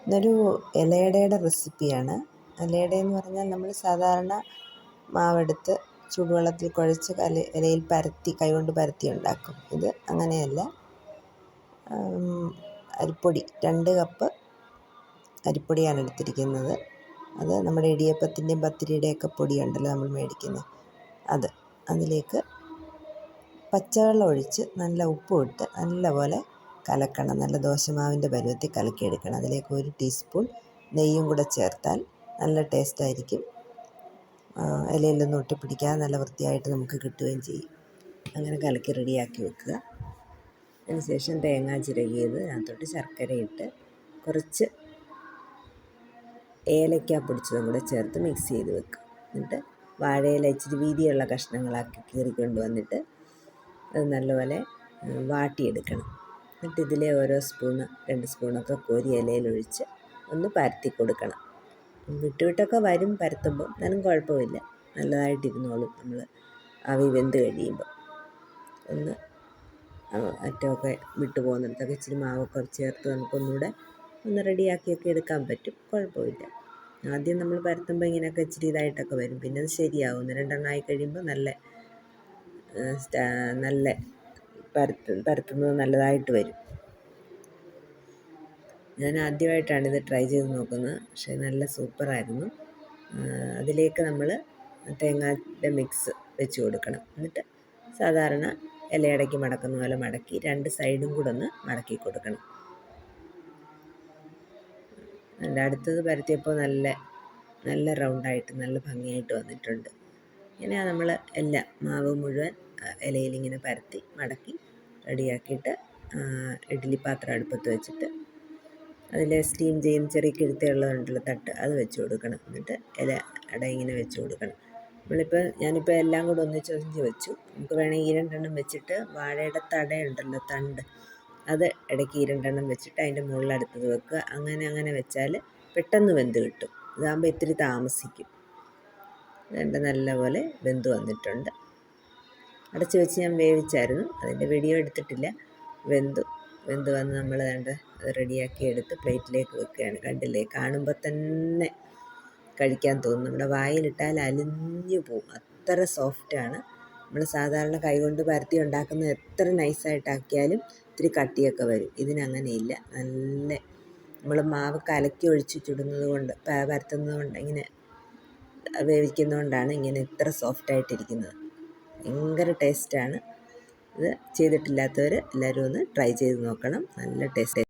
ഇതൊരു ഇലയടയുടെ റെസിപ്പിയാണ്. ഇലയടയെന്ന് പറഞ്ഞാൽ നമ്മൾ സാധാരണ മാവെടുത്ത് ചൂടുവെള്ളത്തിൽ കുഴച്ച് ഇലയിൽ പരത്തി കൈകൊണ്ട് പരത്തി ഉണ്ടാക്കും. ഇത് അങ്ങനെയല്ല. അരിപ്പൊടി 2 കപ്പ് അരിപ്പൊടിയാണ് എടുത്തിരിക്കുന്നത്. അത് നമ്മുടെ ഇടിയപ്പത്തിൻ്റെയും പത്തിരിയുടെയൊക്കെ പൊടിയുണ്ടല്ലോ നമ്മൾ മേടിക്കുന്നത്, അതിലേക്ക് പച്ചവെള്ളം ഒഴിച്ച് നല്ല ഉപ്പും ഇട്ട് നല്ലപോലെ കലക്കണം. നല്ല ദോശമാവിൻ്റെ പരുവത്തിൽ കലക്കിയെടുക്കണം. അതിലേക്ക് 1 ടീസ്പൂൺ നെയ്യും കൂടെ ചേർത്താൽ നല്ല ടേസ്റ്റായിരിക്കും. ഇലയിലൊന്നും ഒട്ടിപ്പിടിക്കാതെ നല്ല വൃത്തിയായിട്ട് നമുക്ക് കിട്ടുകയും ചെയ്യും. അങ്ങനെ കലക്കി റെഡിയാക്കി വെക്കുക. അതിനുശേഷം തേങ്ങ ചിരകിയത് അതിനകത്തോട്ട് ശർക്കരയിട്ട് കുറച്ച് ഏലക്ക പൊടിച്ചതും കൂടെ ചേർത്ത് മിക്സ് ചെയ്ത് വെക്കുക. എന്നിട്ട് വാഴയില ഇച്ചിരി വീതിയുള്ള കഷ്ണങ്ങളാക്കി കീറിക്കൊണ്ട് വന്നിട്ട് അത് നല്ലപോലെ വാട്ടിയെടുക്കണം. എന്നിട്ട് ഇതിലെ ഓരോ സ്പൂണ് 2 സ്പൂണൊക്കെ കോരി ഇലയിലൊഴിച്ച് ഒന്ന് പരത്തി കൊടുക്കണം. വിട്ടുവിട്ടൊക്കെ വരും പരത്തുമ്പോൾ, എന്നാലും കുഴപ്പമില്ല, നല്ലതായിട്ടിരുന്നോളും. നമ്മൾ ആവി വെന്ത് കഴിയുമ്പോൾ ഒന്ന് അറ്റമൊക്കെ വിട്ടു പോകുന്നിടത്തൊക്കെ ഇച്ചിരി മാവൊക്കെ ചേർത്ത് നമുക്കൊന്നുകൂടെ ഒന്ന് റെഡിയാക്കിയൊക്കെ എടുക്കാൻ പറ്റും. കുഴപ്പമില്ല. ആദ്യം നമ്മൾ പരത്തുമ്പോൾ ഇങ്ങനെയൊക്കെ ഇച്ചിരി ഇതായിട്ടൊക്കെ വരും. പിന്നെ അത് ശരിയാവും. 1-2 ആയി കഴിയുമ്പോൾ നല്ല പരത്തുന്നത് നല്ലതായിട്ട് വരും. ഞാൻ ആദ്യമായിട്ടാണ് ഇത് ട്രൈ ചെയ്ത് നോക്കുന്നത്. പക്ഷേ നല്ല സൂപ്പറായിരുന്നു. അതിലേക്ക് നമ്മൾ തേങ്ങയുടെ മിക്സ് വെച്ച് കൊടുക്കണം. എന്നിട്ട് സാധാരണ ഇലയടയ്ക്ക് മടക്കുന്ന പോലെ മടക്കി 2 സൈഡും കൂടെ ഒന്ന് മടക്കി കൊടുക്കണം. അടുത്തത് പരത്തിയപ്പോൾ നല്ല റൗണ്ടായിട്ട് നല്ല ഭംഗിയായിട്ട് വന്നിട്ടുണ്ട്. ഇങ്ങനെയാണ് നമ്മൾ മാവ് മുഴുവൻ ഇലയിലിങ്ങനെ പരത്തി മടക്കി റെഡിയാക്കിയിട്ട് ഇഡ്ഡലി പാത്രം അടുപ്പത്ത് വെച്ചിട്ട് അതിൽ സ്റ്റീം ചെയ്യുന്ന ചെറിയ കിഴുത്തയുള്ളതുണ്ടല്ലോ തട്ട്, അത് വെച്ച് കൊടുക്കണം. എന്നിട്ട് ഇലയട ഇങ്ങനെ വെച്ച് കൊടുക്കണം. ഞാനിപ്പോൾ എല്ലാം കൂടെ ഒന്നിച്ചൊരിഞ്ഞ് വെച്ചു. നമുക്ക് വേണമെങ്കിൽ 2 എണ്ണം വെച്ചിട്ട് വാഴയുടെ തടയുണ്ടല്ലോ, തണ്ട്, അത് ഇടയ്ക്ക് 2 എണ്ണം വെച്ചിട്ട് അതിൻ്റെ മുകളിൽ അടുത്തത് വെക്കുക. അങ്ങനെ വെച്ചാൽ പെട്ടെന്ന് വെന്ത് കിട്ടും. ഇതാകുമ്പോൾ ഇത്തിരി താമസിക്കും. നല്ലപോലെ വെന്ത് വന്നിട്ടുണ്ട്. അടച്ച് വെച്ച് ഞാൻ വേവിച്ചായിരുന്നു. അതിൻ്റെ വീഡിയോ എടുത്തിട്ടില്ല. വെന്ത് വന്ന് നമ്മൾ അത് റെഡിയാക്കി എടുത്ത് പ്ലേറ്റിലേക്ക് വെക്കുകയാണ്. കണ്ടില്ലേ, കാണുമ്പോൾ തന്നെ കഴിക്കാൻ തോന്നും. നമ്മുടെ വായിലിട്ടാൽ അലിഞ്ഞു പോവും, അത്ര സോഫ്റ്റാണ്. നമ്മൾ സാധാരണ കൈകൊണ്ട് പരത്തി ഉണ്ടാക്കുന്നത് എത്ര നൈസായിട്ടാക്കിയാലും ഇത്തിരി കട്ടിയൊക്കെ വരും. ഇതിനങ്ങനെയില്ല. നമ്മൾ മാവ് കലക്കി ഒഴിച്ച് ചുടുന്നത് കൊണ്ട് പരത്തുന്നത് കൊണ്ട് ഇങ്ങനെ വേവിക്കുന്നതുകൊണ്ടാണ് ഇങ്ങനെ ഇത്ര സോഫ്റ്റായിട്ടിരിക്കുന്നത്. ഭയങ്കര ടേസ്റ്റാണ്. ഇത് ചെയ്തിട്ടില്ലാത്തവർ എല്ലാവരും ഒന്ന് ട്രൈ ചെയ്ത് നോക്കണം. നല്ല ടേസ്റ്റ്.